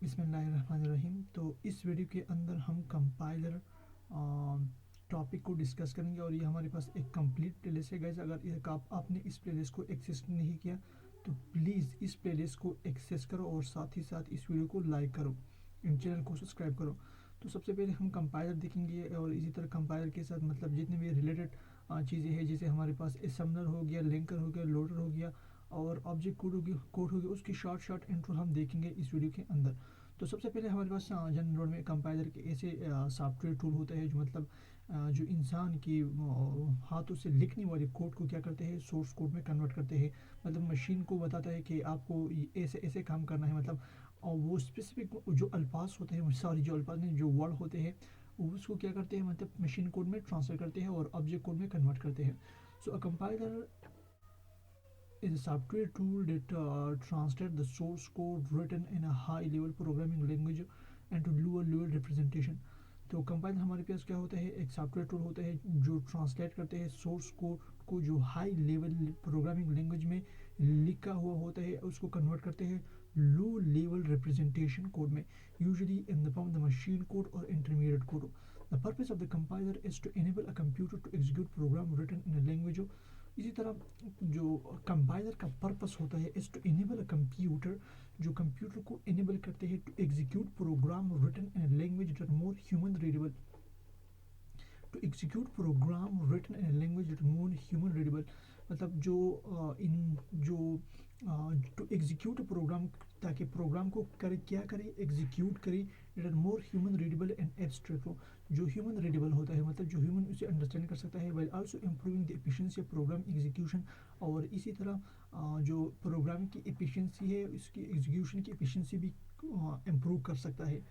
बिस्मिल्लाहिर्रहमानिर्रहीम। तो इस वीडियो के अंदर हम कंपाइलर टॉपिक को डिस्कस करेंगे और ये हमारे पास एक कंप्लीट प्लेलिस्ट है गाइस। अगर एक आपने इस प्लेलिस्ट को एक्सेस नहीं किया तो प्लीज़ इस प्लेलिस्ट को एक्सेस करो और साथ ही साथ इस वीडियो को लाइक करो, इन चैनल को सब्सक्राइब करो। तो सबसे पहले हम कंपाइलर देखेंगे और इसी तरह कंपाइलर के साथ मतलब जितने भी रिलेटेड चीज़ें हैं, जैसे हमारे पास एसम्बलर हो गया, लिंकर हो गया, लोडर हो गया और ऑब्जेक्ट कोड हो गया, उसकी शॉर्ट इंट्रो हम देखेंगे इस वीडियो के अंदर। तो सबसे पहले हमारे पास जनरल में कंपाइलर के ऐसे सॉफ्टवेयर टूल होते हैं जो मतलब जो इंसान की हाथों से लिखने वाले कोड को क्या करते हैं, सोर्स कोड में कन्वर्ट करते हैं। मतलब मशीन को बताता है कि आपको ऐसे ऐसे काम करना है। मतलब और वो स्पेसिफिक जो अल्फाज होते हैं, सॉरी जो अल्फाज नहीं, जो वर्ड होते हैं उसको क्या करते हैं, मतलब मशीन कोड में ट्रांसफर करते हैं और ऑब्जेक्ट कोड में कन्वर्ट करते हैं। सो अ compiler is a software tool that translates the source code written in a high level programming language and to lower level representation। तो कंपाइलर हमारे पास क्या होता है, एक सॉफ्टवेयर टूल होता है जो ट्रांसलेट करते हैं सोर्स कोड को जो हाई लेवल प्रोग्रामिंग लैंग्वेज में लिखा हुआ होता है उसको कन्वर्ट करते हैं लो लेवल रिप्रेजेंटेशन कोड में, usually in the form the machine code और intermediate code. The purpose of the compiler is to enable a computer to execute program written in a language. इसी तरह जो compiler का purpose होता है is to enable a computer, जो computer को enable करते हैं to execute program written in language that more human readable, to execute program written in language that more human readable. मतलब जो इन जो टू एग्जीक्यूट प्रोग्राम, ताकि प्रोग्राम को करे क्या करे, एग्जीक्यूट करे that more human readable and abstract हो, जो ह्यूमन रीडेबल होता है, मतलब जो ह्यूमन उसे अंडरस्टैंड कर सकता है, while also improving the efficiency of program execution. और इसी तरह जो प्रोग्राम की एफिशिएंसी है उसकी एग्जीक्यूशन की एफिशिएंसी भी इम्प्रूव कर सकता है।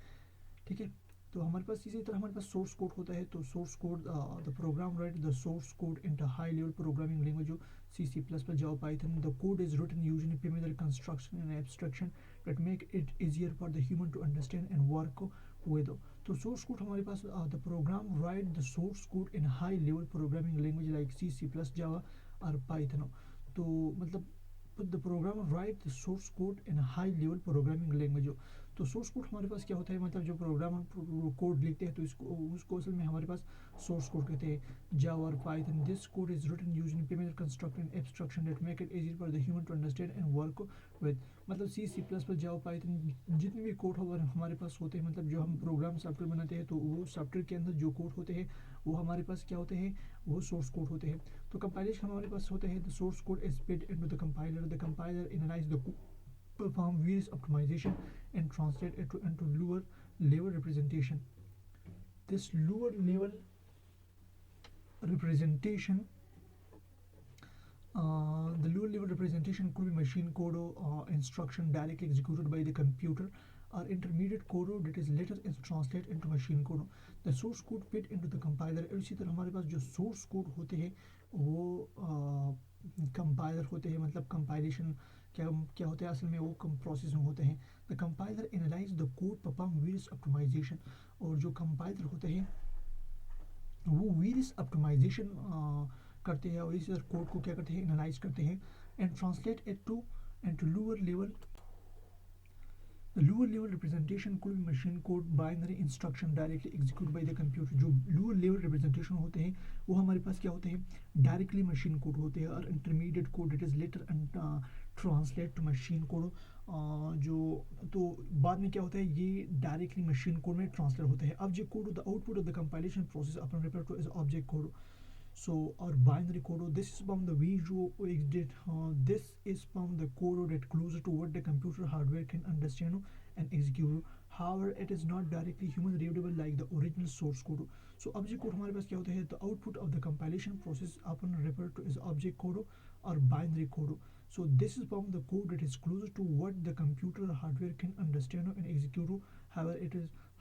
ठीक है, तो हमारे पास इसी तरह हमारे पास सोर्स कोड होता है। तो source code the program write the source code in high level programming language जो C++, Java, Python। The code is written using primitive construction and abstraction that make it easier for the human to understand and work with। तो source code हमारे पास the program write the source code in high level programming language like C++, Java और Python। तो मतलब the program write the source code in high level programming language. तो source code हमारे पास क्या होता है, मतलब जो प्रोग्राम कोड लिखते हैं तो उसको असल में हमारे पास सोर्स कोड कहते हैं। जावा और Python, this code is written using primitive construction and abstraction that make it easier for the human to understand and work with। मतलब C++, जावा, पाइथन जितने भी कोड हमारे पास होते हैं, मतलब जो हम प्रोग्राम सॉफ्टवेयर बनाते हैं तो वो सॉफ्टवेयर के अंदर जो कोड होते हैं वो हमारे पास क्या होते हैं, वो सोर्स कोड होते हैं। तो कंपाइलेशन हमारे पास होते हैं the source code is fed into the compiler, the compiler analyse the perform various optimization and translate it into lower level representation। This lower level representation, the lower level representation could be machine code or instruction directly executed by the computer or intermediate code that is later is translated into machine code। The source code fit into the compiler। इसी तरह हमारे पास जो source code होते हैं वो compiler होते हैं, मतलब कंपाइलेशन क्या क्या होता है असल में वो प्रोसेस में होते हैं। The compiler analyse the code perform various optimisation, और जो कंपाइलर होते हैं वो वेरियस ऑप्टिमाइजेशन करते हैं और इसी तरह कोड को क्या करते हैं, एनालाइज करते हैं and translate it to lower level. The lower level representation could be machine code, binary instruction directly executed by the computer। जो lower level representation होते हैं वो हमारे पास क्या होते हैं, डायरेक्टली मशीन कोड होते हैं और intermediate code it is later translate to machine code. जो तो बाद में क्या होता है, ये डायरेक्टली मशीन कोड में ट्रांसलेट होता है। Object code the output of the compilation process upon refer to as object code. So or binary code, this is from the visual exit, this is from the code that closer to what the computer hardware can understand and execute। However, it is not directly human readable like the original source code। So object code हमारे पास क्या होता है, the output of the compilation process often referred to as object code or binary code। So this is from the code that is closer to what the computer hardware can understand and execute।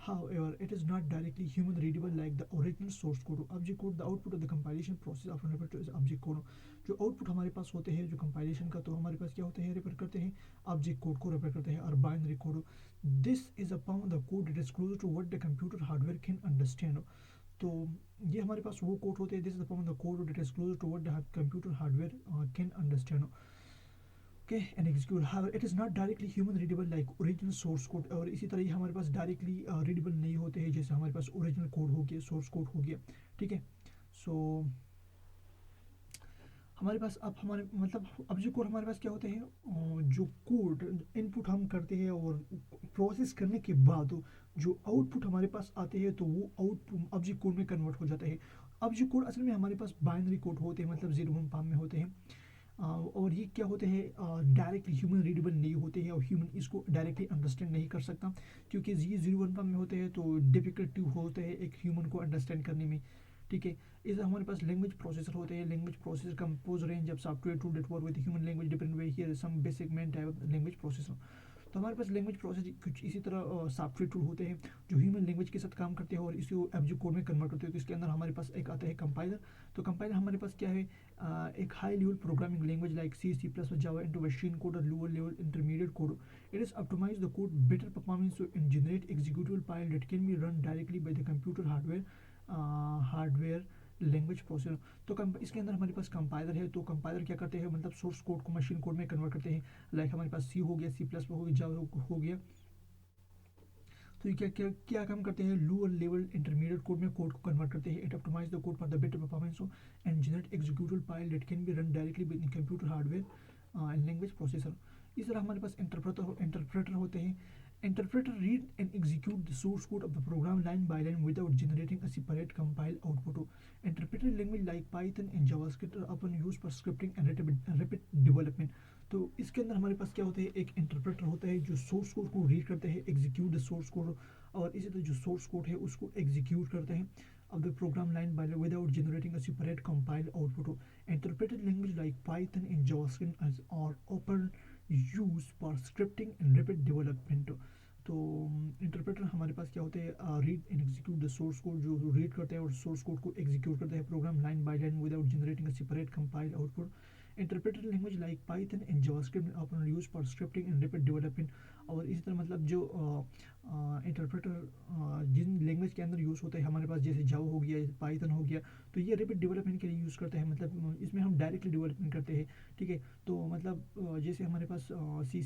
However, it is not directly human readable like the original source code। Object code, the output of the compilation process often referred to as object code। जो output हमारे पास होते हैं जो compilation का, तो हमारे पास क्या होते हैं, रेफर करते हैं ऑब्जेक्ट कोड को रेफर करते हैं और binary code. This is upon the code it is close to what the computer hardware can understand. तो ये हमारे पास वो कोड होते हैं, this is upon the code it is close to what the computer hardware can understand. Okay and execute how it is not directly human readable like original source code, और इसी तरह ही हमारे पास डायरेक्टली रीडेबल नहीं होते हैं जैसे हमारे पास original code हो गया, सोर्स कोड हो गया, ठीक है। सो हमारे पास अब हमारे मतलब अब जो कोड हमारे पास क्या होते हैं, जो कोड इनपुट हम करते हैं और प्रोसेस करने के बाद जो आउटपुट हमारे पास आते हैं तो वो आउटपुट ऑब्जेक्ट कोड में कन्वर्ट हो जाता है। ऑब्जेक्ट कोड असल में हमारे पास बाइनरी कोड होते हैं, मतलब 0 1 में होते हैं, और ये क्या होते हैं, डायरेक्टली ह्यूमन रीडेबल नहीं होते हैं और ह्यूमन इसको डायरेक्टली अंडरस्टैंड नहीं कर सकता, क्योंकि ये 0 1 में होते हैं तो डिफिकल्टी होते हैं एक ह्यूमन को अंडरस्टैंड करने में, ठीक है। इस हमारे पास लैंग्वेज प्रोसेसर होते हैं, language processor compose range of software to network with human language different way here some basic main type of language processor. तो हमारे पास लैंग्वेज प्रोसेस कुछ इसी तरह सॉफ्टवेयर टूल होते हैं जो ह्यूमन लैंग्वेज के साथ काम करते हैं और इसी ऑब्जेक्ट कोड में कन्वर्ट होते हैं। तो इसके अंदर हमारे पास एक आता है कंपाइलर। तो कंपाइलर हमारे पास क्या है, एक high level programming language like C++ Java into machine code और lower level intermediate code. It is optimise the code better performance to generate executable file that can be run directly by the computer hardware language processor. तो इसके अंदर हमारे पास compiler है। तो compiler क्या करते हैं, मतलब सोर्स कोड को मशीन कोड में कन्वर्ट करते हैं, लाइक हमारे पास सी हो गया, C++ हो गया, जावा हो गया। तो ये क्या क्या क्या काम करते हैं, लोअर लेवल इंटरमीडिएट कोड में कोड को कन्वर्ट करते हैं। It optimise the code for the better performance and generate executable file that can be run directly with computer hardware and language processor. इस तरह हमारे पास इंटरप्रेटर होते हैं। Interpreter read and execute the source code of the program line by line without generating a separate compile output. Interpreter language like Python and JavaScript are often used for scripting and rapid development. तो इसके अंदर हमारे पास क्या होता है, एक interpreter होता है जो सोर्स कोड को रीड करते हैं, एग्जीक्यूट द सोर्स कोड, और इसी तरह जो सोर्स कोड है उसको एग्जीक्यूट करते हैं of the program line by without generating a separate compile output. Interpreted language like Python and JavaScript are often used for scripting and rapid development. तो interpreter हमारे पास क्या होते हैं, read and execute the source code, जो read करते हैं और सोर्स कोड को एग्जीक्यूट करते हैं program line by line without generating a separate compile output. Interpreter language like Python and JavaScript often use for scripting and rapid development. और इसी तरह मतलब जो इंटरप्रेटर जिन लैंग्वेज के अंदर यूज़ होता है हमारे पास, जैसे जावा हो गया, पाइथन हो गया, तो ये रैपिड डेवलपमेंट के लिए यूज़ करते हैं, मतलब इसमें हम डायरेक्टली डेवलपमेंट करते हैं, ठीक है। तो मतलब जैसे हमारे पास C++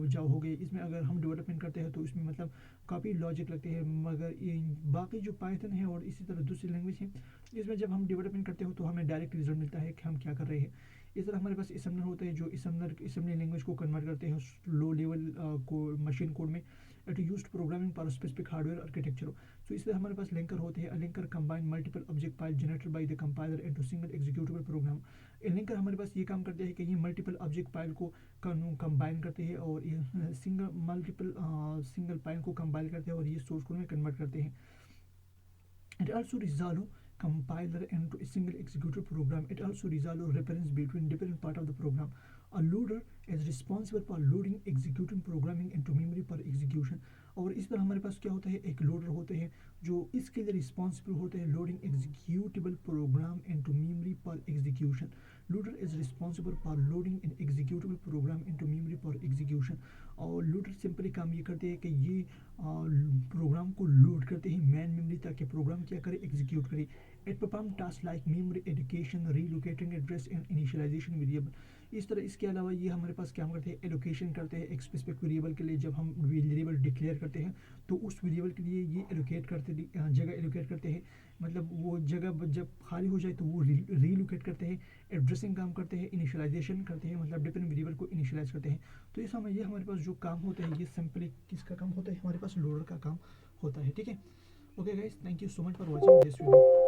जावा हो गए, इसमें अगर हम डेवलपमेंट करते हैं तो इसमें मतलब काफ़ी लॉजिक लगते हैं, मगर ये बाकी जो पाइथन है और इसी तरह दूसरी लैंग्वेज है, इसमें जब हम डेवलपमेंट करते हो तो हमें डायरेक्ट रिजल्ट मिलता है कि हम क्या कर रहे हैं। इस तरह हमारे पास असम्बलर होते हैं जो असम्बली लैंग्वेज को कन्वर्ट करते हैं लो लेवल को मशीन कोड में। It used programming for specific hardware architecture. तो इसलिए हमारे पास लिंकर होते हैं। Linker combine multiple object file generated by the compiler into single executable program. Linker हमारे पास ये काम करते हैं कि ये मल्टीपल ऑब्जेक्ट फाइल को कंबाइन करते हैं और ये सिंगल फाइल को कंबाइन करते हैं और ये सोर्स कोड में कन्वर्ट करते हैं। It also resolve compiler into a single executable program. It also resolve reference between different part of the program. A loader is responsible for loading executing programming into memory for execution. और इस पर हमारे पास क्या होता है, एक loader होते हैं जो इसके लिए रिस्पॉन्सिबल होते हैं loading executable programme into memory for execution. Loader is responsible for loading N executable programme into memory for execution. और लोडर सिंपली काम ये करते हैं कि ये प्रोग्राम को लोड करते हैं मैन मेमोरी ताकि प्रोग्राम क्या करे, एग्जीक्यूट करे। It perform task like memory allocation, relocating address and initialisation variable. इस तरह इसके अलावा ये हमारे पास क्या करते हैं, एलोकेशन करते हैं एक स्पेसिफिक वेरिएबल के लिए। जब हम वेरिएबल डिक्लेयर करते हैं तो उस वेरिएबल के लिए ये एलोकेट करते जगह एलोकेट करते हैं, मतलब वो जगह जब खाली हो जाए तो वो रीलोकेट करते हैं। एड्रेसिंग काम करते हैं, इनिशियलाइजेशन करते हैं, मतलब डिफरेंट वेरिएबल को इनिशियलाइज करते हैं। तो इस समय ये हमारे पास जो काम होता है ये सिंपली किसका काम होता है, हमारे पास लोडर का काम होता है, ठीक है। Okay guys, thank you so much for watching this video.